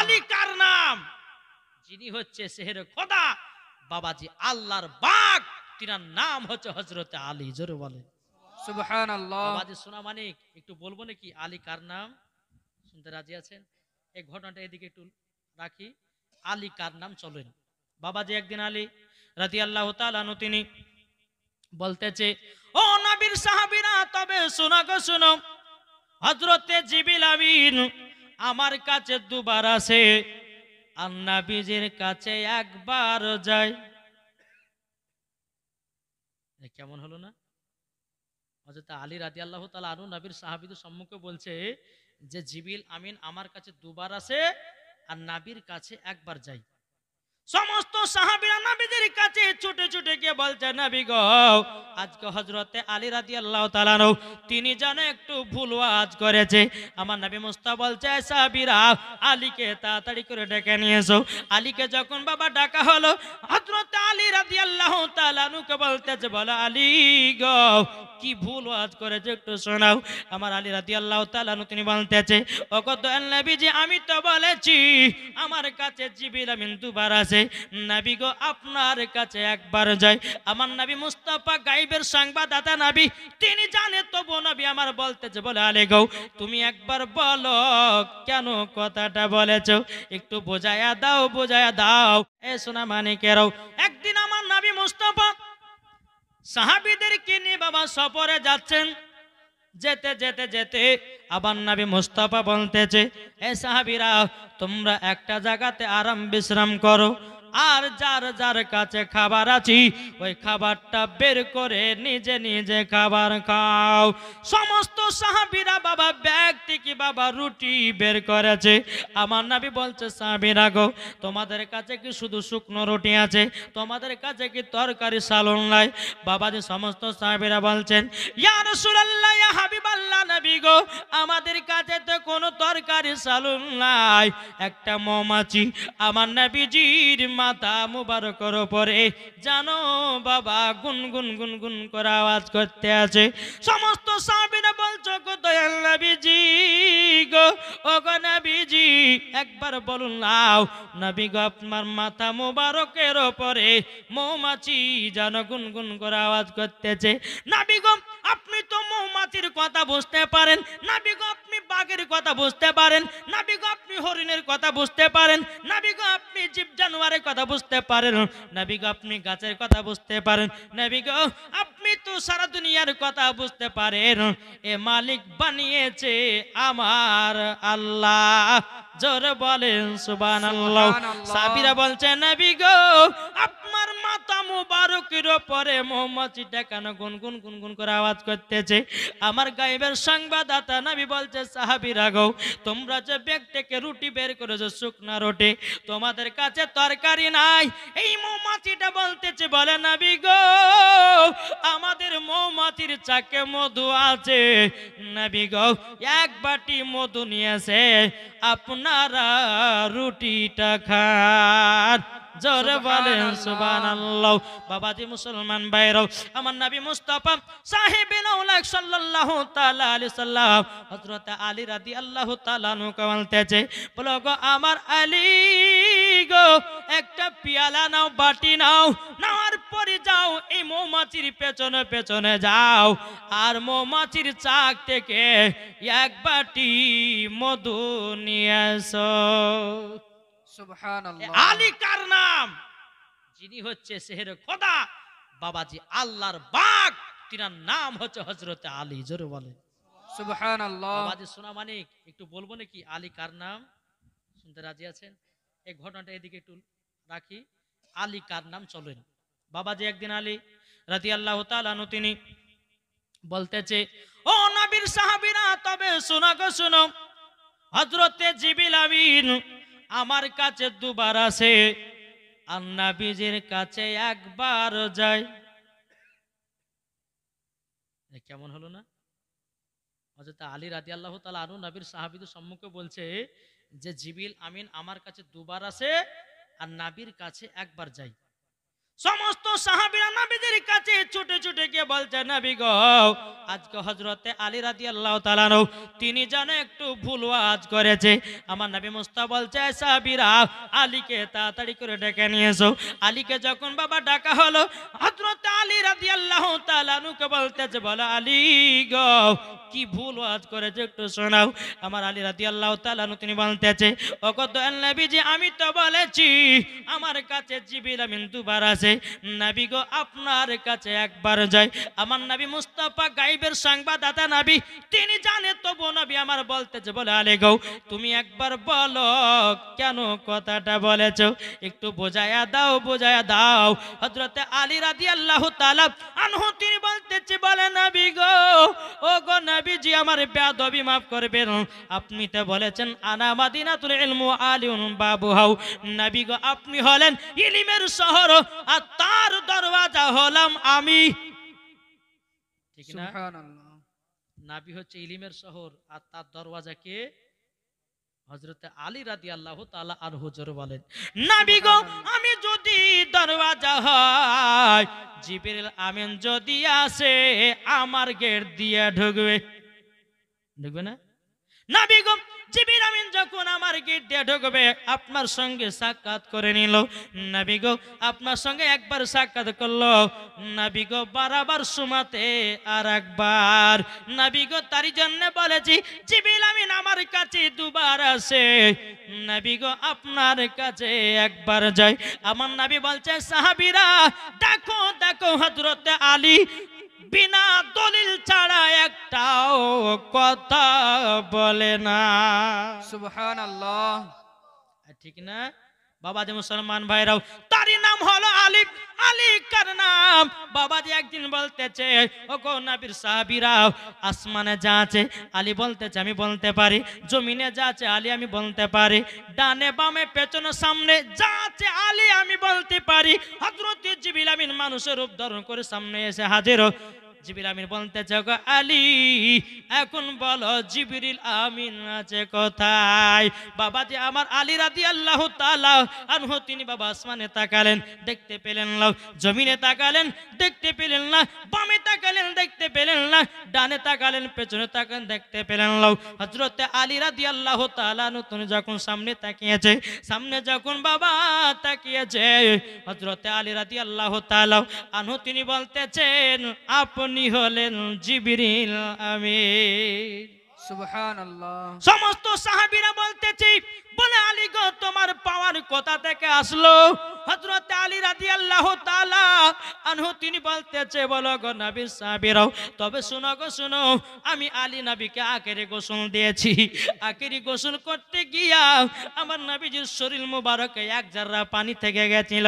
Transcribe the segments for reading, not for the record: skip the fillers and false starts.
আলী কার নাম? যিনি হচ্ছে সেহের খোদা বাবাজি আল্লাহর বাগ, তিনার নাম হচ্ছে হযরত আলী। জোরে বলে সুবহানাল্লাহ। বাবাজি। সোনা মানিক একটু বলবো নাকি আলী কার নাম? শুনতে রাজি আছেন? এই ঘটনাটা এদিকে একটু রাখি। আলী কার নাম চলেন। বাবাজি একদিন আলী রাদিয়াল্লাহু তাআলা আনহু তিনি বলতেছে, ও নবীর সাহাবীরা, তবে শোনো গো শোনো, হযরতে জিবরিল আমিন আমার কাছে দুবার আসে আর নবীজির কাছে একবার যায়। কেমন হলো না? হযরত আলী রাদিয়াল্লাহু তাআলা আনহু নবীর সাহাবীদের সম্মুখে বলছে যে জিবরিল আমিন আমার কাছে দুবার আসে আর নবীর কাছে একবার যায়। সমস্ত সাহাবীরা নবীজির কাছে ছুটে ছুটে গিয়ে বলছে, নবী গো, আজকে হযরতে আলী রাদিয়াল্লাহু তাআলা আনহু তিনি যেন একটু ভুল ওয়াজ করেছে। আমার নবী মুস্তাফা বলছে, সাহাবীরা আলীকে তাড়াতাড়ি করে ডেকে নিয়ে এসো। আলীকে যখন বাবা ডাকা হলো, হযরতে আলী রাদিয়াল্লাহু তাআলা আনহুকে বলতেছে, বলো আলী গো, কি ভুল ওয়াজ করেছে একটু শোনাও। আমার আলী রাদিয়াল্লাহু তাআলা আনহু তিনি বলতেছে, ওগো দয়াল নবীজি, আমি তো বলেছি আমার কাছে জিবরিল আমিন দুবার আসে, নবী গো আপনার কাছে একবার যায়। আমার নবী মুস্তাফা গায়বের সংবাদদাতা নবী, তিনি জানে তবু নবী আমার বলতেছে, বলে আলী গো তুমি একবার বলো কেন কথাটা বলেছো, একটু বোঝায়া দাও, বোঝায়া দাও। এ সোনা মানিকেরাও, একদিন আমার নবী মুস্তাফা সাহাবীদেরকে নিয়ে বাবা সফরে যাচ্ছেন। যেতে যেতে যেতে আবার নবী মুস্তাফা বলতেছে, এ সাহাবীরা তোমরা একটা জায়গাতে আরাম বিশ্রাম করো, আর যার যার কাছে খাবার আছে ওই খাবারটা বের করে নিজে নিজে খাবার খাও। সমস্ত সাহাবীরা বাবা ব্যাগ থেকে বাবা রুটি বের করেছে। আমার নবী বলছে, সাহাবীরা গো, তোমাদের কাছে কি শুধু শুকনো রুটি আছে? তোমাদের কাছে কি তরকারি সালন নাই? বাবাজি সমস্ত সাহাবীরা বলছেন, ইয়া রাসূলুল্লাহ, ইয়া হাবিবাল্লাহ, নবী গো আমাদের কাছে তো কোনো তরকারি সালন নাই। একটা মৌমাছি আমার নবীজির মাথা মুবারকের উপরে জানো বাবা গুনগুন গুনগুন করে আওয়াজ করতে আছে। সমস্ত সাহাবীরা বলছো, গো দয়াল নবীজি গো, ও গো নবীজি একবার বলুন নাও, নবী গো আপনার মাথা মুবারকের উপরে মৌমাছি জানো গুনগুন করে আওয়াজ করতেছে। নবী গো আপনি তো মৌমাছির কথা বুঝতে পারেন, নবী গো আপনি বাঘের কথা বুঝতে পারেন, নবী গো আপনি হরিণের কথা বুঝতে পারেন, নবী গো আপনি জীব জানোয়ারের কথা বুঝতে পারেন, নবী গো আপনি গাছের কথা বুঝতে পারেন, নবী গো আপনি তো সারা দুনিয়ার কথা বুঝতে পারেন। এ মালিক বানিয়েছে আমার আল্লাহ। জোরে বলেন সুবহানাল্লাহ। সুবহানাল্লাহ। সাহাবীরা বলছে, নবী গো আপনার মাথা মুবারকের উপরে মৌমাছিটা কেন গুনগুন গুনগুন করে আওয়াজ করতেছে? আমার গায়েবের সংবাদদাতা নবী বলছে, সাহাবীরা গো তোমরা যে ব্যাগ থেকে রুটি বের করেছো শুকনা রুটি, তোমাদের কাছে তরকারি নাই। এই মৌমাছিটা বলতেছে, বলে নবী গো আমাদের মৌমাছির চাকে মধু আছে, নবী গো এক বাটি মধু নিয়েছে, আপনারা রুটিটা খান। জোরে বলেন সুবহানাল্লাহ। বাবাজি মুসলমান ভাইরাও, আমার নবী মুস্তাফা সাহেবে নওলাক সাল্লাল্লাহু তাআলা আলাইহি সাল্লাম হযরত আলী রাদিয়াল্লাহু তাআলা আনহু বলতেছে, বলো গো আমার আলী গো একটা পেয়ালা নাও, বাটি নাও, নেওয়ার পরে যাও এই মৌমাছির পেছনে পেছনে যাও আর মৌমাছির চাক থেকে এক বাটি মধু নিয়ে এসো। সুবহানাল্লাহ। আলী কার নাম? যিনি হচ্ছে সেহের খোদা বাবাজি আল্লাহর বাগ, তিনার নাম হচ্ছে হযরত আলী। জোরে বলে সুবহানাল্লাহ। বাবাজি। সোনা মানিক একটু বলবো নাকি আলী কার নাম? শুনতে রাজি আছেন? এই ঘটনাটা এদিকে একটু রাখি। আলী কার নাম চলেন। বাবাজি একদিন আলী রাদিয়াল্লাহু তাআলা আনহু তিনি বলতেছে, ও নবীর সাহাবীরা, তবে শোনো গো শোনো, হযরতে জিবরিল আমিন আমার কাছে দুবার আসে আর নবীজির কাছে একবার যায়। কেমন হলো না? হযরত আলী রাদিয়াল্লাহু তাআলা আনহু নবীর সাহাবীদের সম্মুখে বলছে যে জিবরিল আমিন আমার কাছে দুবার আসে আর নবীর কাছে একবার যায়। সমস্ত সাহাবীরা নবীজির কাছে ছুটে ছুটে গিয়ে বলছে, নবী গো, আজকে হযরতে আলী রাদিয়াল্লাহু তাআলা আনহু তিনি যেন একটু ভুল ওয়াজ করেছে। আমার নবী মুস্তাফা বলছে, সাহাবীরা আলীকে তাড়াতাড়ি করে ডেকে নিয়ে এসো। আলীকে যখন বাবা ডাকা হলো, হযরতে আলী রাদিয়াল্লাহু তাআলা আনহুকে বলতেছে, বলো আলী গো, কি ভুল ওয়াজ করেছে একটু শোনাও। আমার আলী রাদিয়াল্লাহু তাআলা আনহু তিনি বলতেছে, ওগো দয়াল নবীজি, আমি তো বলেছি আমার কাছে জিবরিল আমিন দুবার আছে, নবী গো আপনার কাছে একবার যায়। আমার নবী মুস্তাফা গায়বের সংবাদদাতা নবী, তিনি জানে তবু নবী আমার বলতেছে, বলে আলী গো তুমি একবার বলো কেন কথাটা বলেছো, একটু বোঝায়া দাও, বোঝায়া দাও। হযরতে আলী রাদিয়াল্লাহু তাআলা আনহু তিনি বলতেছে, বলে নবী গো, ও গো নবীজি, আমার বেয়াদবি মাফ করবেন, আপনি তো বলেছেন আনা মাদিনাতুল ইলমু আলিউন বাবুহাউ, নবী গো আপনি হলেন ইলমের শহর আর তার দরওয়াজা হলাম আমি। ঠিক না? সুবহানাল্লাহ। নবী হচ্ছে ইলমের শহর আর তার দরওয়াজা কে? হযরতে আলী রাদিয়াল্লাহু তাআলা আনহু। জোরে বলেন, নবী গো আমি যদি দরওয়াজা হয়, জিবরিল আমিন যদি আসে আমার গেট দিয়ে ঢুকবে, ঢুকবে না? নবী গো জিবরিল আমিন যখন আমার গেট দিয়ে ঢুকবে, আপনার সঙ্গে সাক্ষাৎ করে নিল। নবী গো আপনার সঙ্গে একবার সাক্ষাৎ করলো, নবী গো বারবার সুমাতে আর একবার। নবী গো তারই জন্য বলেছি জিবরিল আমিন আমার কাছে দুবার আসে, নবী গো আপনার কাছে একবার যায়। আমার নবী বলছে, সাহাবীরা দেখো দেখো, হযরতে আলী বিনা দলিল ছাড়া একটাও কথা বলে না। সুবহানাল্লাহ। ঠিক না বাবাজি? মুসলমান ভাইরাও, তারই নাম হলো আলী। আলী কার নাম? বাবাজি একদিন বলতেছে, ও গো নবীর সাহাবীরা, আসমানে যা আছে আলী বলতেছে আমি বলতে পারি, জমিনে যা আছে আলী আমি বলতে পারি, ডানে বামে পেছনে সামনে যা আছে আলী আমি বলতে পারি। হযরত জিবরিল আমিন মানুষের রূপ ধারণ করে সামনে এসে হাজির। জিবরিল আমিন বলতেছে, গো আলী এখন বলো জিবরিল আমিন আছে কোথায়? বাবাজি আমার আলী রাদিয়াল্লাহু তাআলা আনহু তিনি বাবা আসমানে তাকালেন, দেখতে পেলেন না, জমিনে তাকালেন, দেখতে পেলেন না, বামে তাকালেন, দেখতে পেলেন না, ডানে তাকালেন, পেছনে তাকালেন, দেখতে পেলেন না। হযরতে আলী রাদিয়াল্লাহু তাআলা আনহু তিনি যখন সামনে তাকিয়েছে, সামনে যখন বাবা তাকিয়েছে, হযরতে আলী রাদিয়াল্লাহু তাআলা আনহু তিনি বলতেছেন, আপনি হলেন জিবরিল আমিন। সুবহানাল্লাহ। সমস্ত সাহাবীরা বলতেছি, বলে আলী গো তোমার পাওয়ার কোথা থেকে আসলো? হযরত আলী রাদিয়াল্লাহু তাআলা আনহু তিনি বলতেছে, বলো গো নবীর সাহাবীরাও, তবে শুনো গো শুনো, আমি আলী নবীকে আখেরি গোসল দিয়েছি। আখেরি গোসল করতে গিয়া আমার নবীজির শরীর মুবারকে এক জাররা পানি থেকে গেছিল,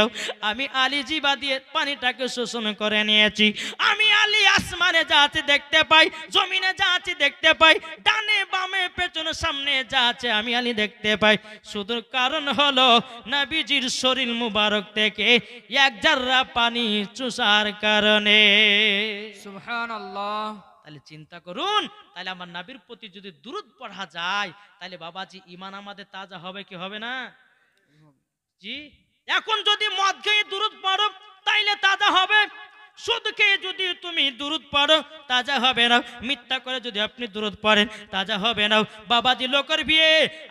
আমি আলী জিবা দিয়ে পানিটাকে শোষণ করে নিয়েছি। আমি আলী আসমানে যা আছে দেখতে পাই, জমিনে যা আছে দেখতে পাই, ডানে বামে পেছনে সামনে যা আছে আমি আলী দেখতে পাই, শুধু কারণ হলো নবীজির শরীর মুবারক থেকে এক জাররা পানি চুষার কারণে। সুবহানাল্লাহ। তাহলে চিন্তা করুন, তাহলে আমার নবীর প্রতি যদি দুরূদ পড়া যায়, তাহলে বাবাজি ঈমান আমাদের তাজা হবে কি হবে না? জি, এখন যদি মদ খেয়ে দুরূদ পড়ো তাইলে তাজা হবে, সুদ খেয়ে যদি তুমি দুরূদ পড়ো তাজা হবে না, মিথ্যা করে যদি আপনি দুরূদ পড়েন তাজা হবে না। বাবাজি লোকের বিয়ে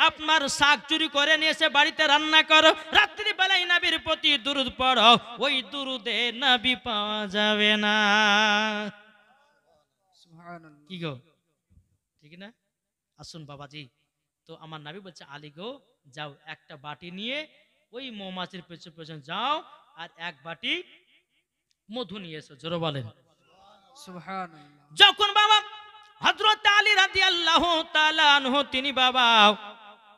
আপনার শাক চুরি করে নিয়ে এসে বাড়িতে রান্না করো, রাত্রি বেলায় নবীর প্রতি দুরূদ পড়ো, ওই দুরূদে নবী পাওয়া যাবে না। সুবহানাল্লাহ। কি গো, ঠিক না? আসুন বাবাজি, তো আমার নবী বলছে, আলী গো যাও একটা বাটি নিয়ে ওই মৌমাছির পেছনে পেছনে যাও আর এক বাটি মধু নিয়ে এসো। জোরে বলেন সুবহানাল্লাহ। যখন বাবা হযরত আলী রাদিয়াল্লাহু তাআলা আনহু তিনি বাবা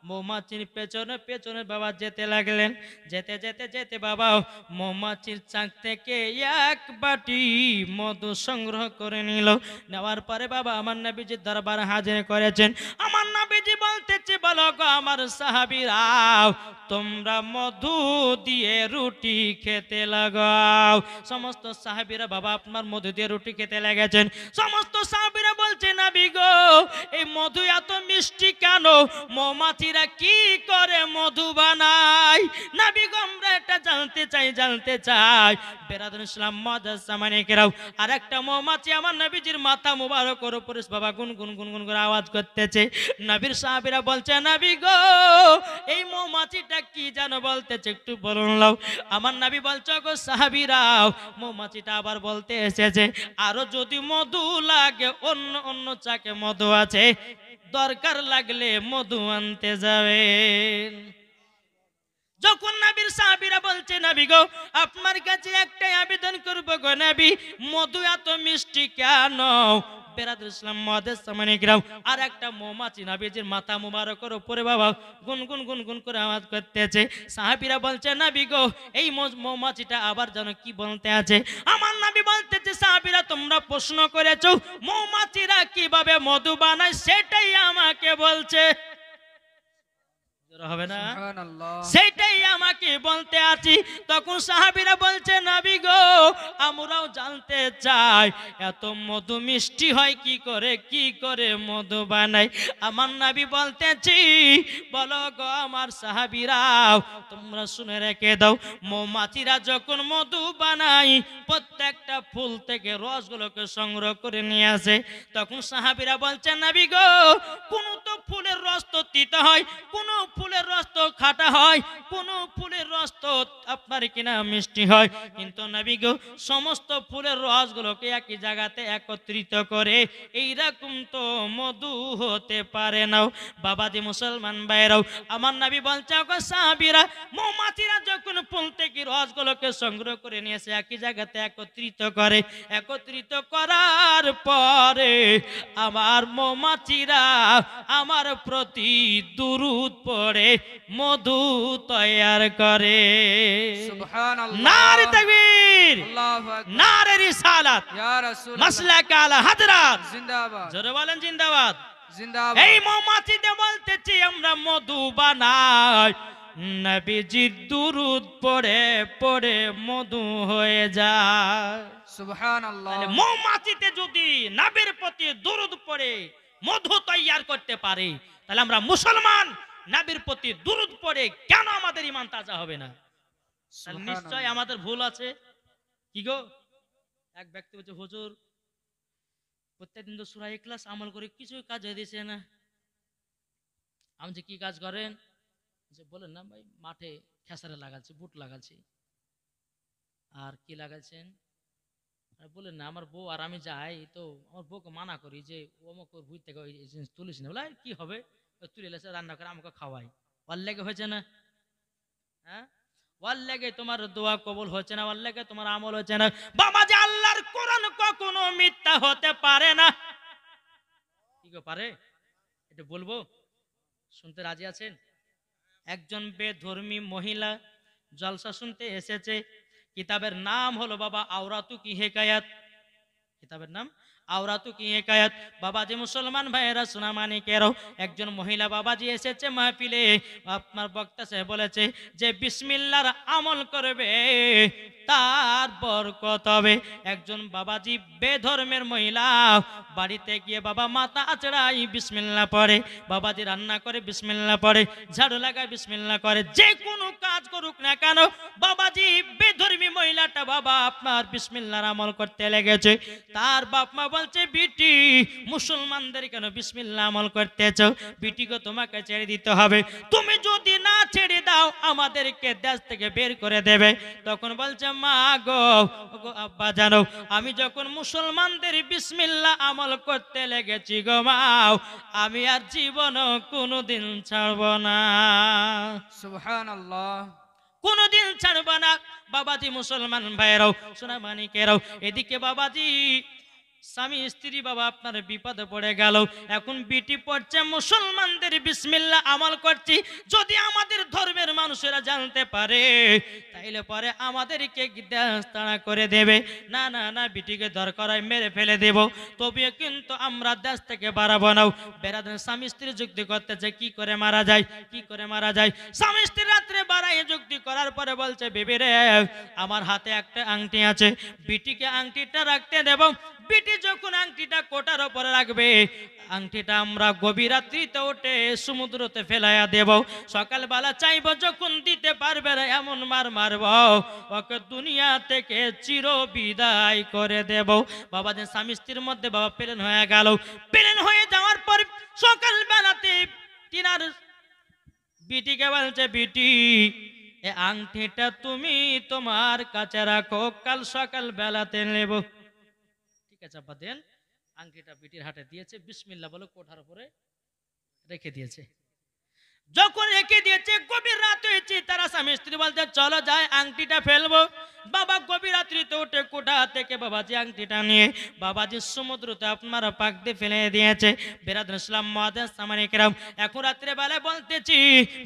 মৌমাছির পেছনে পেছনে বাবা যেতে লাগলেন, যেতে যেতে যেতে বাবা মৌমাছির চাক থেকে এক বাটি মধু সংগ্রহ করে নিল। নেওয়ার পরে বাবা আমার নবীজির দরবারে হাজির করেছেন। আমার নবীজি বলতেছে, বলো গো আমার সাহাবীরা, তোমরা মধু দিয়ে রুটি খেতে লাগাও। সমস্ত সাহাবীরা বাবা আপনার মধু দিয়ে রুটি খেতে লেগেছেন। সমস্ত সাহাবীরা বলছে, নবী গো এই মধু এত মিষ্টি কেন? মৌমাছিরা কি করে মধু বানায়? নবী গো আমরা এটা একটা জানতে চাই বেরাদুল ইসলাম মাদাসামানিকেরাও আর একটা মৌমাছি আমার নবীজির মাথা মুবারকের উপরে বাবা গুনগুন করে আওয়াজ করতেছে। নবীর সাহাবীরা বলছে নবী গো এই মৌমাছিটা কি জানো বলতেছে একটু বলুন লাও। আমার নবী বলছে গো সাহাবীরাও মৌমাছিটা আবার বলতে এসেছে আরো যদি মধু লাগে অন্য চাকে মধু আছে দরকার লাগলে মধু আনতে যাবেন। যখন নবীর সাহাবীরা বলছে নবী গো আপনার কাছে একটাই আবেদন করব গো নবী মধু এত মিষ্টি কেন? বেরাদুল ইসলাম মাদাসামানিকেরাও আর একটা মৌমাছি নবীজির মাথা মুবারকের উপরে বাবা গুনগুন করে আওয়াজ করতেছে। সাহাবীরা বলছে নবী গো এই মৌমাছিটা আবার জানো কি বলতে আছে? আমার নবী বলতেছে সাহাবীরা তোমরা প্রশ্ন করেছো মৌমাছিরা কিভাবে মধু বানায় সেটাই আমাকে বলছে। হবে না সুবহানাল্লাহ সেটাই আমাকে বলতে আছি। তখন সাহাবীরা বলছে নবী গো আমরাও জানতে চাই এত মধু মিষ্টি হয় কি করে মধু বানায়? আমার নবী বলতেছি বলো গো আমার সাহাবীরাও তোমরা শুনে রেখে দাও মৌমাছিরা যখন মধু বানায় প্রত্যেকটা ফুল থেকে রসগুলোকে সংগ্রহ করে নিয়ে আসে। তখন সাহাবীরা বলছে নবী গো কোন তো ফুলের রস তো তিতা হয়, কোন ফুলের রস তো খাটা হয়, কোন ফুলের রস তো আপনার কিনা মিষ্টি হয়, কিন্তু নবী গো সমস্ত ফুলের রসগুলোকে একই জায়গাতে একত্রিত করে এইরকম তো মধু হতে পারে না। বাবাজি মুসলমান ভাইরাও আমার নবী বলছে গো সাহাবীরা মৌমাছিরা যখন ফুল থেকে রসগুলোকে সংগ্রহ করে নিয়ে এসে একই জায়গাতে একত্রিত করার পরে আমার মৌমাছিরা আমার প্রতি দুরূদ পড়ে মধু তৈয়ার করে। সুবহানাল্লাহ নারে তাকবীর আল্লাহু আকবার নারে রিসালাত ইয়া রাসূলুল্লাহ মাসলাক আলা হযরত জিন্দাবাদ জোরে বলেন জিন্দাবাদ। জিন্দাবাদ এই মৌমাছিতে বলতেছি আমরা মধু বানাই নবীজির দুরূদ পড়ে মধু হয়ে যায়। সুবহানাল্লাহ তাহলে মৌমাছিতে যদি নবীর প্রতি দুরূদ পড়ে মধু তৈয়ার করতে পারে তাহলে আমরা মুসলমান নবীর প্রতি দুরূদ পড়ে কেন আমাদের ঈমান তাজা হবে না? তাহলে নিশ্চয় আমাদের ভুল আছে। কি গো এক ব্যক্তি বলছে হুজুর প্রত্যেকদিন তো সূরা ইখলাস আমল করে কিছু কাজ হয়ে দিছে না। আমি যে কি কাজ করেন? যে বলেন না ভাই মাঠে খেসারে লাগাচ্ছি বুট লাগাচ্ছি। আর কি লাগাচ্ছেন? বলেন না আমার বউ আর আমি যাই তো আমার বউকে মানা করি যে অমুক ভুই থেকে ওই জিনিস তুলিস না বলে কি হবে তুলে এসে রান্না করে আমাকে খাওয়াই ওর লেগে হয়েছে না? হ্যাঁ ওর লেগে তোমার দোয়া কবুল হচ্ছে না, ওর লেগে তোমার আমল হচ্ছে না। বাবা যে আল্লাহর কোরআন কখনো মিথ্যা হতে পারে না। কি গো পারে? এটা বলবো শুনতে রাজি আছেন? একজন বেধর্মী মহিলা জলসা শুনতে এসেছে। কিতাবের নাম হলো বাবা আওরাতু কি হেকায়াত। কিতাবের নাম আওরাতু কি হেকায়াত। বাবাজি মুসলমান ভাইয়েরা সোনা মানিকেরও একজন মহিলা বাবাজি এসেছে মাহফিলে। আপনার বক্তা সাহেব বলেছে যে বিসমিল্লাহর আমল করবে তার বরকত হবে। একজন বাবাজি বেধর্মের মহিলা বাড়িতে গিয়ে বাবা মাথা আচড়াই বিসমিল্লাহ পড়ে, বাবাজি রান্না করে বিসমিল্লাহ পড়ে, ঝাড়ু লাগায় বিসমিল্লাহ করে, যে কোনো কাজ করুক না কেন বাবাজি বেধর্মী মহিলাটা বাবা আপনার বিসমিল্লাহর আমল করতে লেগেছে। তার বাপ মা বলছে বিটি মুসলমানদের কেন বিসমিল্লাহ আমল করতেছ? বিটিকে তোমাকে ছেড়ে দিতে হবে, তুমি যদি না ছেড়ে দাও আমাদেরকে দেশ থেকে বের করে দেবে। তখন বলছে মা গো আব্বা জানো আমি যখন মুসলমানদের বিসমিল্লাহ আমল করতে লেগেছি গো মাও আমি আর জীবনও কোনোদিন ছাড়ব না। সুবহানাল্লাহ কোনোদিন ছাড়ব না। বাবাজি মুসলমান ভাইরাও সোনা মানিকেরাও এদিকে বাবাজি স্বামী স্ত্রী বাবা আপনার বিপদে পড়ে গেল। এখন বিটি পড়ছে মুসলমানদের বিসমিল্লাহ আমল করছি, যদি আমাদের ধর্মের মানুষেরা জানতে পারে তাইলে পরে আমাদেরকে দেশ তাড়া করে দেবে। না না না বিটিকে দরকার হয় মেরে ফেলে দেব, তবে কিন্তু আমরা দেশ থেকে বাড়াবো না। বেড়াদের স্বামী স্ত্রী যুক্তি করতেছে কি করে মারা যায়, কি করে মারা যায়। স্বামী স্ত্রী রাত্রে বাড়াই যুক্তি করার পরে বলছে বেবি রে আমার হাতে একটা আংটি আছে, বিটিকে আংটিটা রাখতে দেব। বিটি যখন আংটিটা কোটার উপরে রাখবে আংটিটা আমরা গভীর রাত্রিতে উঠে সমুদ্রতে ফেলাইয়া দেব। সকালবেলা চাইব যখন দিতে পারবে না এমন মার পারবো, ওকে দুনিয়া থেকে চির বিদায় করে দেব। বাবা যে স্বামী স্ত্রীর মধ্যে বাবা প্লেন হয়ে গেল। প্লেন হয়ে যাওয়ার পর সকাল বেলাতে তিনার বিটিকে বলছে, বিটি এ আংটিটা তুমি তোমার কাছে রাখো, কাল সকাল বেলাতে নেব। ঠিক আছে আব্বা দেন। আংটিটা বিটির হাতে দিয়েছে, বিসমিল্লাহ বলে কোঠার উপরে রেখে দিয়েছে। যখন রেখে দিয়েছে গভীর রাত হয়েছে, তারা স্বামী স্ত্রী বলতে চলো যাই আংটিটা ফেলবো। বাবা গভীর রাত্রিতে উঠে কোঠা থেকে বাবাজি আংটিটা নিয়ে বাবাজি সমুদ্রতে আপনারা পাক দিয়ে ফেলে দিয়েছে। বেরাদুল ইসলাম মুআজ্জাজ সামানে কেরাম, এখন রাত্রে বেলায় বলতেছি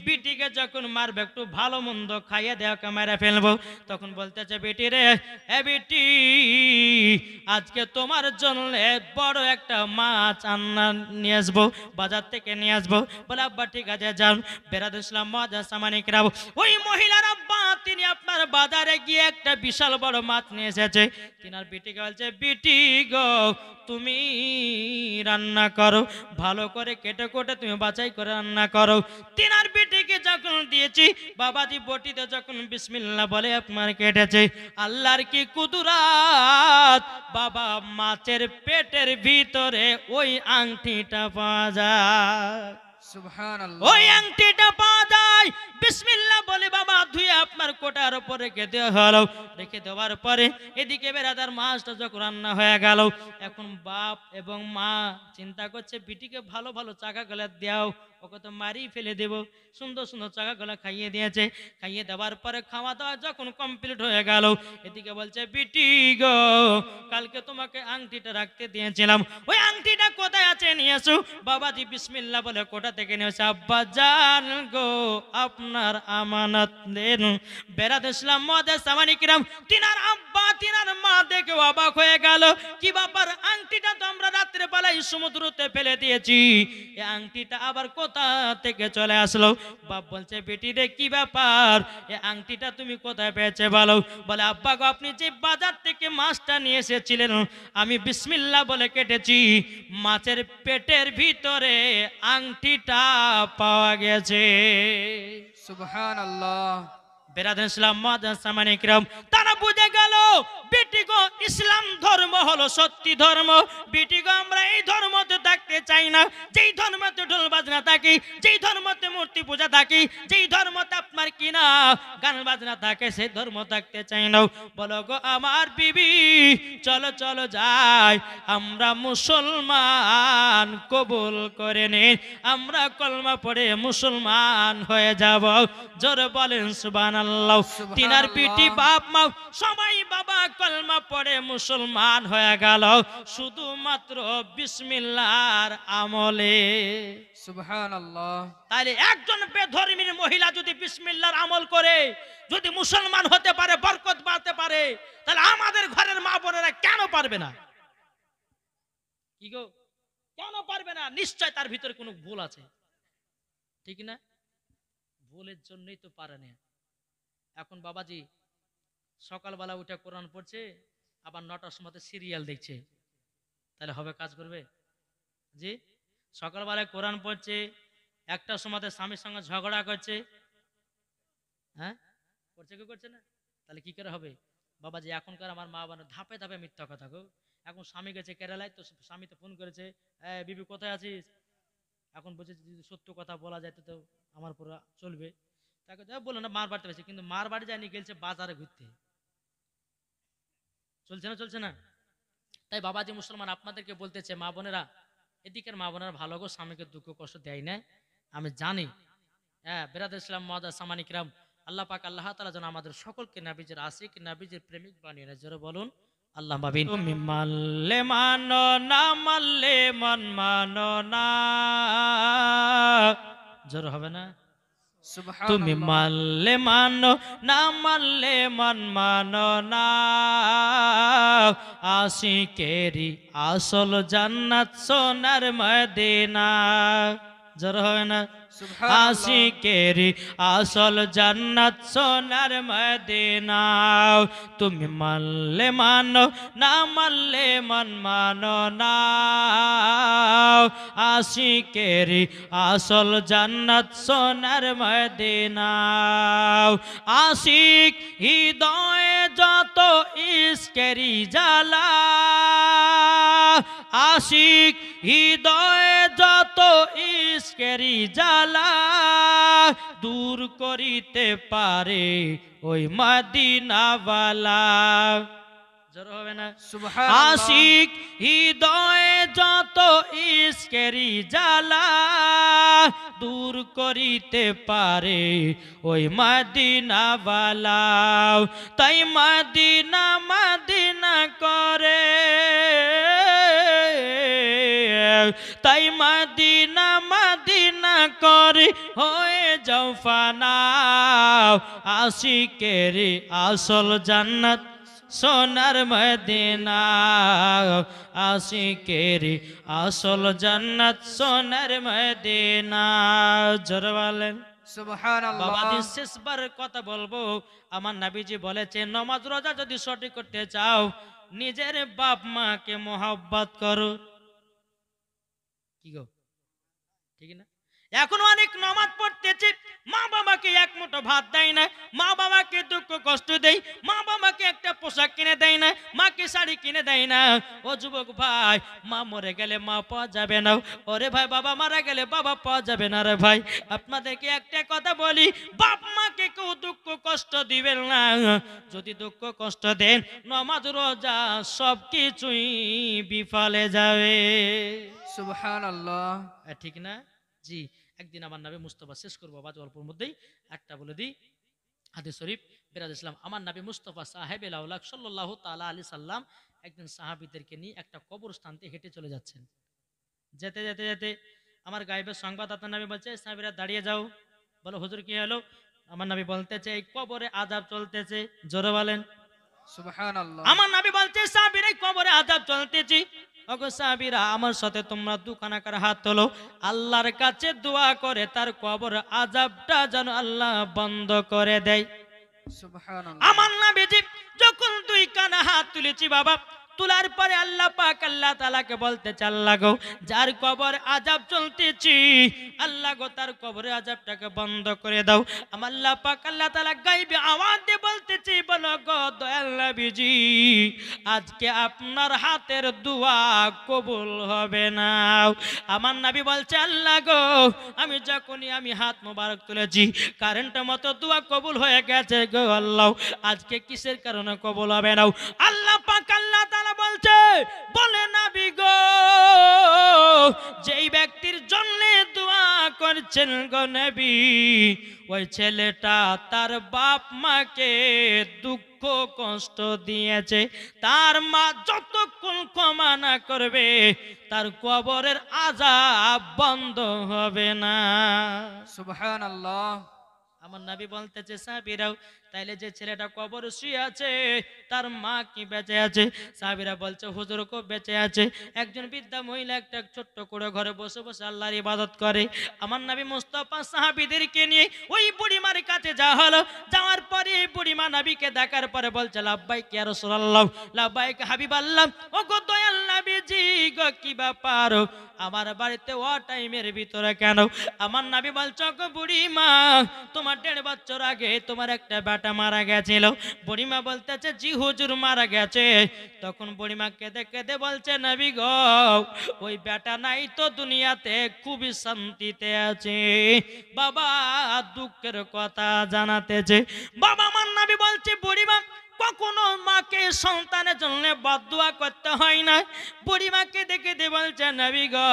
বিটিকে যখন মারবে একটু ভালো মন্দ খাইয়ে দেওয়া মেরে ফেলবো। তখন বলতেছে বেটি রে, এ বেটি আজকে তোমার জন্য বড় একটা মাছ নিয়ে আসবো, বাজার থেকে নিয়ে আসবো। বলে আব্বা ঠিক আছে যান। বেরাদুল ইসলাম মুআজ্জাজ সামানে কেরাম, ওই মহিলার আব্বা তিনি আপনার বাজারে গিয়ে একটা বিশাল বড় মাছ নিয়ে এসেছে। তিনার বিটিকে বলছে, বিটি গো তুমি রান্না করো, ভালো করে কেটে কোটে তুমি বাছাই করে রান্না করো। তিনার বিটিকে যখন দিয়েছি বাবাজি বটিতে যখন বিসমিল্লাহ বলে আপনার কেটেছে, আল্লাহর কি কুদরাত, বাবা মাছের পেটের ভিতরে ওই আংটিটা পাওয়া যায়। সুবহানাল্লাহ। ওই আংটিটা পাওয়া যায়। বিসমিল্লাহ বলে বাবা ধুয়ে আপনার কোটার উপর রেখে দেওয়া হলো। রেখে দেওয়ার পরে এদিকে বেরাদার মাছটা যখন রান্না হয়ে গেল, এখন বাপ এবং মা চিন্তা করছে বিটিকে ভালো ভালো চাকা গলা দাও, ওকে তো মারি ফেলে দেব। সুন্দর সুন্দর চাকা গলা খাইয়ে দিয়েছে। খাইয়ে দেওয়ার পরে খাওয়া দাওয়া যখন কমপ্লিট হয়ে গেল, এদিকে বলছে বিটি গো কালকে তোমাকে আংটিটা রাখতে দিয়েছিলাম, ওই আংটিটা কোথায় আছে নিয়ে এসো। বাবাজি বিসমিল্লাহ বলে কোটা থেকে নিয়ে এসে আব্বা জান গো আপনার আমানত দেন। বেরাদুল ইসলাম মুআজ্জাজ সামানে কেরাম, তিনার আব্বা তিনার মা দেখে অবাক হয়ে গেল, কি ব্যাপার আংটিটা তো আমরা রাত্রে বেলায় সমুদ্রতে ফেলে দিয়েছি, এই আংটিটা আবার কোথা থেকে চলে আসলো। বাপ বলছে বেটি রে কি ব্যাপার, এই আংটিটা তুমি কোথায় পেয়েছে বলো। বলে আব্বা গো আপনি যে বাজার থেকে মাছটা নিয়ে এসেছিলেন আমি বিসমিল্লাহ বলে কেটেছি, মাছের পেটের ভিতরে আংটিটা পাওয়া গেছে। সুবহানাল্লাহ। বেরাদুল ইসলাম মুআজ্জাজ সামানে কেরাম, তারা বুঝে গেল বেটি গো ইসলাম ধর্ম হলো সত্যি ধর্ম। বেটি গো আমরা এই ধর্মতে থাকতে চাই না, যেই ধর্মতে ঢোল বাজনা থাকি, যেই ধর্মতে মূর্তি পূজা থাকি, যেই ধর্মতে আপনার কিনা গান বাজনা থাকে, সেই ধর্ম থাকতে চাই না। বলো গো আমার বিবি চলো চলো যাই আমরা মুসলমান কবুল করে নিই, আমরা কলমা পড়ে মুসলমান হয়ে যাব। জোরে বলেন সুবহানাল্লাহ। তিনার পিটি বাপ মা সবাই বাবা কলমা পড়ে মুসলমান হয়ে গেল, শুধুমাত্র বিসমিল্লাহর আমলে। সুবহানাল্লাহ। তাহলে একজন বেধর্মীর মহিলা যদি বিসমিল্লাহর আমল করে যদি মুসলমান হতে পারে, বরকত পাতে পারে, তাহলে আমাদের ঘরের মা বোনেরা কেন পারবে না? কি গো কেন পারবে না? নিশ্চয় তার ভিতরে কোনো ভুল আছে, ঠিক না? ভুলের জন্যই তো পারে না। এখন বাবাজি সকালবেলা উঠে কোরআন পড়ছে, আবার 9টার সময় সিরিয়াল দেখছে, তাহলে হবে? কাজ করবে? জি, সকালবেলায় কোরআন পড়ছে, 1টার সময় স্বামীর সঙ্গে ঝগড়া করছে, হ্যাঁ করছে কি করছে না? তাহলে কি করে হবে? বাবাজি এখনকার আমার মা বাবা ধাপে ধাপে মিথ্যা কথা গো। এখন স্বামী গেছে কেরালায়, তো স্বামীতে ফোন করেছে, বিবি কোথায় আছিস? এখন বলছে যদি সত্য কথা বলা যায় তো আমার পুরো চলবে। তাকে বললো না মার বাড়িতে পেয়েছে, কিন্তু মার বাড়ি যায়নি, গেছে বাজারে ঘুরতে। চলছে না? চলছে না? তাই বাবাজি মুসলমান আপনাদেরকে বলতেছে মা বোনেরা, এদিকের মা বোনেরা ভালো গো, স্বামীকে দুঃখ কষ্ট দেয় না, আমি জানি। হ্যাঁ বেরাদুল ইসলাম মুআজ্জাজ সামানে কেরাম, আল্লাহ পাক আল্লাহ তাআলা যেন আমাদের সকলকে নবীজির আশিক নবীজির প্রেমিক বানিয়ে নেয়। জোরে বলুন আল্লাহ মাবিন। তুমি মানলে মানো না মানলে মন মানো না, জোরে হবে না? তুমি মানলে মানো না মানলে মন মানো না, আশিকেরি আসল জান্নাত সোনার মদিনা। জোরে হবে না? সুবহানাল্লাহ আশিকেরি আসল জান্নাত সোনার মদিনা তুমি মানলে মানো না মানলে মানো না আশিকেরি আসল জান্নাত সোনার মদিনা আশিক হৃদয়ে যত ইশকেরি জ্বালা আশিক হৃদয়ে যত ইশকেরি জ্বালা দূর করিতে পারে ওই মদিনাওয়ালা জোর হবে না সুবহানাল্লাহ আশিক হৃদয়ে যত ইশকেরি জ্বালা দূর করিতে পারে ওই মদিনাওয়ালা তাই মদিনা মদিনা করে তাই মদিনা মদিনা করে হয়ে যাও ফানা আশিকের আসল জান্নাত সোনার মদিনা আশিকের আসল জান্নাত সোনার মদিনা জোরে বলেন সুবহানাল্লাহ বাবাজি শেষবার কথা বলবো আমার নবীজি বলেছে নামাজ রোজা যদি সঠিক করতে চাও নিজের বাপ মাকে মোহাব্বত করো কি গো ঠিক না এখন অনেক নামাজ পড়তেছে মা বাবাকে এক মুঠো ভাত দেয় না মা বাবাকে দুঃখ কষ্ট দেয় মা বাবাকে একটা পোশাক কিনে দেয় না মাকে শাড়ি কিনে দেয় না ও যুবক ভাই মা মরে গেলে মা পাওয়া যাবে না ওরে ভাই বাবা মারা গেলে বাবা পাওয়া যাবে না রে ভাই আপনাদেরকে একটা কথা বলি বাপ মাকে কেউ দুঃখ কষ্ট দিবেন না যদি দুঃখ কষ্ট দেন নামাজ রোজা সব কিছুই বিফলে যাবে সুবহানাল্লাহ ঠিক না জি একদিন আমার নবী মুস্তাফা শেষ করবো বাজ অল্পর মধ্যেই একটা বলে দিই হাদিস শরীফ বিরাজ ইসলাম আমার নবী মুস্তাফা সাহেবে লাউলাক সাল্লাল্লাহু তাআলা আলাইহি সাল্লাম একদিন সাহাবীদেরকে নিয়ে একটা কবরস্থানতে হেঁটে চলে যাচ্ছেন যেতে যেতে যেতে আমার গায়েবের সংবাদদাতা নবী বলছে সাহাবীরা দাঁড়িয়ে যাও বলো হুজুর কি হলো আমার নবী বলতেছে এই কবরে আযাব চলতেছে জোরে বলেন সুবহানাল্লাহ আমার নবী বলছে সাহাবীরা কবরে আযাব চলতেছে ওগো সাহাবীরা আমার সাথে তোমরা দুখানাকার হাত তোলো আল্লাহর কাছে দোয়া করে তার কবর আযাবটা যেন আল্লাহ বন্ধ করে দেয় সুবহানাল্লাহ আমার নবীজি যখন দুই কানা হাত তুলেছি বাবা তোলার পরে আল্লাহ পাক আল্লাহ তাআলাকে বলতেছে আল্লাহ গো যার কবর আযাব চলতেছি আল্লাহ গো তার কবরে আযাবটাকে বন্ধ করে দাও আমার আল্লাহ পাক আল্লাহ তাআলা গায়বী আওয়াজ দিয়ে বলতেছে বলো গো দয়াল নবীজি আজকে আপনার হাতের দোয়া কবুল হবে না আমার নবী বলছে আল্লাহ গো আমি যখনই আমি হাত মোবারক তুলেছি কারেন্টের মতো দোয়া কবুল হয়ে গেছে গো আল্লাহ আজকে কিসের কারণে কবুল হবে না আল্লাহ পাক আল্লাহ তাআলা বলছে বলে নবী গো যেই ব্যক্তির জন্য দোয়া করছেন গো নবী ওই ছেলেটা তার বাপ মাকে দুঃখ কষ্ট দিয়েছে তার মা যতক্ষণ ক্ষমা না করবে তার কবরের আযাব বন্ধ হবে না সুবহানাল্লাহ আমার নবী বলতেছে সাহাবীরাও তাইলে যে ছেলেটা কবরে শুয়ে আছে তার মা কি বেঁচে আছে সাহাবীরা বলছে হুজুর কো বেঁচে আছে একজন বৃদ্ধা মহিলা একটা ছোট্ট করে ঘরে বসে বসে আল্লাহর ইবাদত করে আমার নবী মুস্তাফা সাহাবীদেরকে নিয়ে ওই বুড়িমার কাছে যাওয়া হলো যাওয়ার পরে বুড়িমা নবীকে দেখার পরে বলছে লাব্বাইক ইয়া রাসূলুল্লাহ লাব্বাইক হাবিবাল্লাহ ও গো দয়াল নবীজি গো কি ব্যাপার আমার বাড়িতে ও টাইমের ভিতরে কেন আমার নবী বলছে গো বুড়িমা তোমার 1.5 বছর আগে তোমার একটা বেটা মারা গেছিল বুড়িমা বলতেছে জি হুজুর মারা গেছে তখন বুড়িমা কেঁদে কেঁদে বলছে নবী গো ওই বেটা নাই তো দুনিয়াতে খুবই শান্তিতে আছে বাবা দুঃখের কথা জানাতেছে বাবা আমার নবী বলছে বুড়িমা কখনো মাকে সন্তানের জন্য বদদুয়া করতে হয় না বুড়িমাকে দেখে দে বলছে নবী গো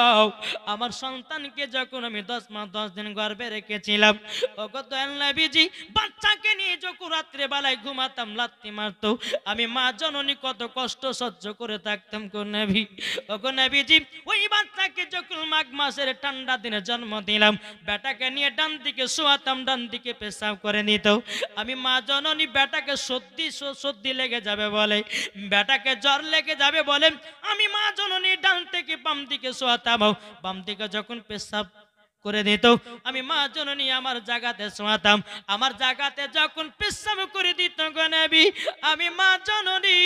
আমার সন্তানকে যখন আমি 10 মাস 10 দিন গর্ভে রেখেছিলাম ওগো দয়াল নবীজি বাচ্চাকে নিয়ে যখন রাত্রে বেলায় ঘুমাতাম লাত্তি মারতো আমি মা জননী কত কষ্ট সহ্য করে থাকতাম গো নবী ওগো নবীজি ওই বাচ্চাকে যখন মাঘ মাসের ঠান্ডা দিনে জন্ম দিলাম বেটাকে নিয়ে ডান দিকে শোয়াতাম ডান দিকে পেশাব করে নিত আমি মা জননী বেটাকে সর্দি লেগে যাবে বলে বেটাকে জ্বর লেগে যাবে বলে আমি মা জননী ডান থেকে বাম দিকে শোয়াতাম বাম দিকে যখন পেশাব করে দিত, আমি মা জননী আমার জায়গাতে শোয়াতাম, আমার জায়গাতে যখন পেশাব করে দিত গো নবী, আমি মা জননী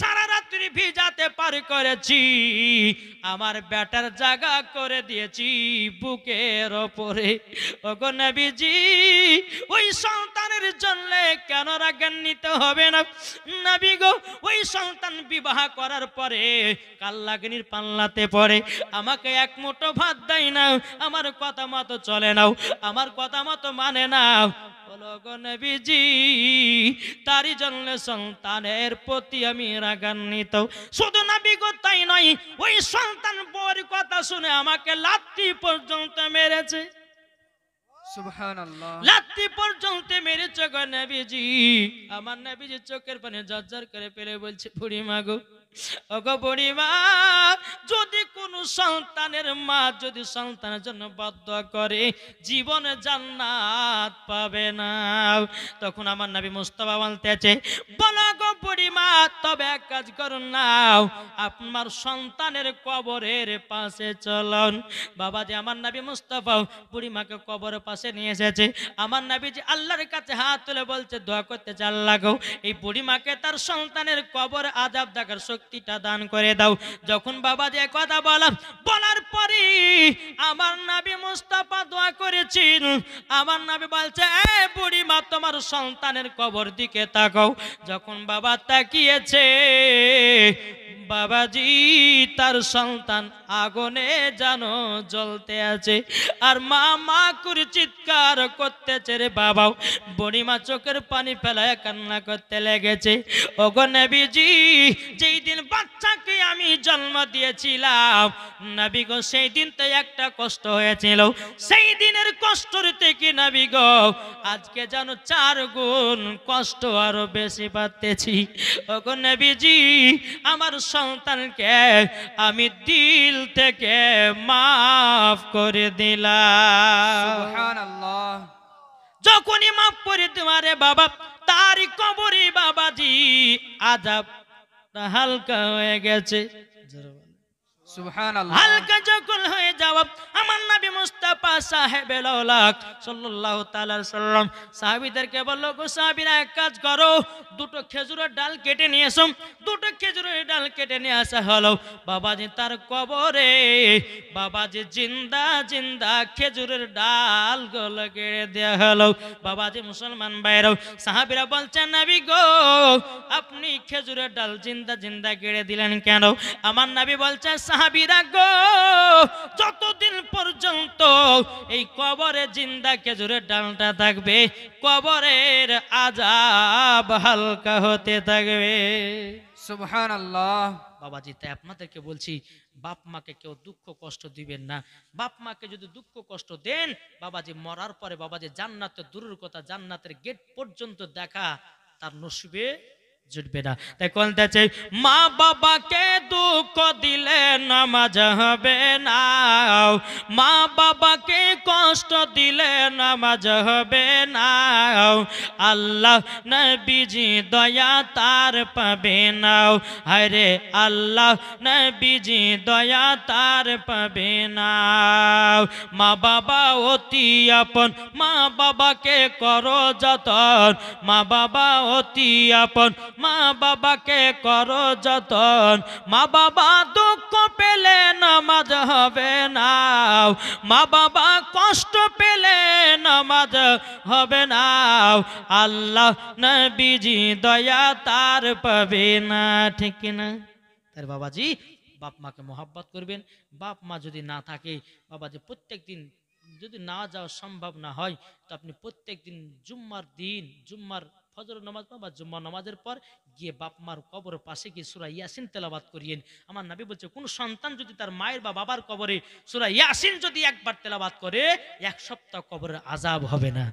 সারা রাত্রি ভিজাতে পার করেছি, আমার বেটার জায়গা করে দিয়েছি বুকের ওপরে। ওগো নবীজি, ওই সন্তানের জন্য কেন রাগান্বিত হবে না নবী গো? ওই সন্তান বিবাহ করার পরে কাল্লাগনির পাল্লাতে পড়ে, আমাকে এক মুঠো ভাত দেয় না, আমার কথা মতো চলে নাও, আমার কথা মতো মানে না। বলো গো নবীজি, তারই জন্য সন্তানের প্রতি আমি রাগান্বিত। শুধু নবী গো তাই নয়, ওই সন্তান বউর কথা শুনে আমাকে লাথি পর্যন্ত মেরেছে, সুবহানাল্লাহ, লাথি পর্যন্ত মেরেছে গো নবীজি। আমার নবীজি চোখের পানি ঝরঝর করে ফেলে বলছে, বুড়িমা গো, ওগো বুড়িমা, যদি কোন সন্তানের মা যদি সন্তানের জন্য বদদোয়া করে জীবনে জান্নাত পাবে না। তখন আমার নবী মুস্তাফা বলতেছে, বলো গো বুড়িমা, তবে এক কাজ করুন না, আপনার সন্তানের কবরের পাশে চলুন। বাবাজি আমার নবী মুস্তাফা বুড়িমাকে কবরের পাশে নিয়ে এসেছে। আমার নবীজি আল্লাহর কাছে হাত তুলে বলছে, দোয়া করতে চাল লাগো, এই বুড়িমাকে তার সন্তানের কবর আযাব দেখার শক্তিটা দান করে দাও। যখন বাবাজি কথা বলার পরে আমার নবী মুস্তাফা দোয়া করেছেন, আমার নবী বলছে, এ বুড়িমা, তোমার সন্তানের কবর দিকে তাকাও। যখন বাবা তাকিয়েছে, বাবাজি তার সন্তান আগুনে যেন জ্বলতে আছে, আর মা মা করে চিৎকার করতেছে রে বাবাও। বুড়িমা চোখের পানি ফেলায় কান্না করতে লেগেছে। ওগো নবীজি, যেই দিন বাচ্চাকে আমি জন্ম দিয়েছিলাম নবী গো, সেই দিন তো একটা কষ্ট হয়েছিল, সেই দিনের কষ্টর থেকে নবী গো আজকে যেন 4 গুণ কষ্ট আরো বেশি পাচ্তেছি। ওগো নবীজি, আমার সন্তানকে আমি দিল থেকে মাফ করে দিলাম। সুবহানাল্লাহ, যখনই মাফ করে তোমারে বাবা, তার কবরে বাবাজি আযাব হালকা হয়ে গেছে। সুবহানাল্লাহ, হালকা যখন হয়ে যাওয়া, আমার নবী মুস্তাফা সাহেবের আওলাদ সাল্লাল্লাহু তাআলা সাল্লাম সাহাবীদেরকে বলল, গো সাহাবীরা, এক কাজ করো, 2টো খেজুরের ডাল কেটে নিয়ে এসো। 2টো খেজুরের ডাল কেটে নিয়ে আসা হলো। বাবাজি তার কবরে বাবাজি জিন্দা জিন্দা খেজুরের ডাল গুলো কেটে দেওয়া হলো। বাবাজি মুসলমান ভাইরাও, সাহাবীরা বলছেন, নবী গো, আপনি খেজুরের ডাল জিন্দা জিন্দা কেটে দিলেন কেন? আমার নবী বলছেন, সাহাবীরা গো, যতদিন পর্যন্ত এই কবরে জিন্দা খেজুরের ডালটা থাকবে, কবরের আযাব হালকা হতে থাকবে। সুবহানাল্লাহ। বাবাজি, তাই আপনাদেরকে বলছি, বাপ মাকে কেউ দুঃখ কষ্ট দিবেন না। বাপ মাকে যদি দুঃখ কষ্ট দেন, বাবাজি মরার পরে বাবাজি জান্নাতের দূরের কথা, জান্নাতের গেট পর্যন্ত দেখা তার নসিবে জুটবে না। তাই বলতেছে, মা বাবাকে দুঃখ দিলে নামাজ হবে না, মা বাবাকে কষ্ট দিলে নামাজ হবে না, আল্লাহ নবীজি দয়া তার পাবে না। আরে আল্লাহ নবীজি দয়া তার পাবে না। মা বাবা অতি আপন, মা বাবাকে করো যতন, মা বাবা অতি আপন, মা বাবাকে করো যতন। মা বাবা দুঃখ পেলে নামাজ হবে না, মা বাবা কষ্ট পেলে নামাজ হবে না, আল্লাহ নবীজি দয়া তার পাবে না। ঠিক কিনা? তার বাবাজি বাপ মাকে মোহাব্বত করবেন। বাপ মা যদি না থাকে বাবাজি, প্রত্যেক দিন যদি না যাওয়া সম্ভব না হয়, তো আপনি প্রত্যেক দিন জুম্মার দিন, জুম্মার ফজর নামাজ বা জুম্মা নামাজের পর গিয়ে বাপ মার কবর পাশে গিয়ে সূরা ইয়াসিন তেলাওয়াত করিয়েন। আমার নবী বলছে, কোন সন্তান যদি তার মায়ের বা বাবার কবরে সূরা ইয়াসিন যদি একবার তেলাওয়াত করে, 1 সপ্তাহ কবরের আযাব হবে না।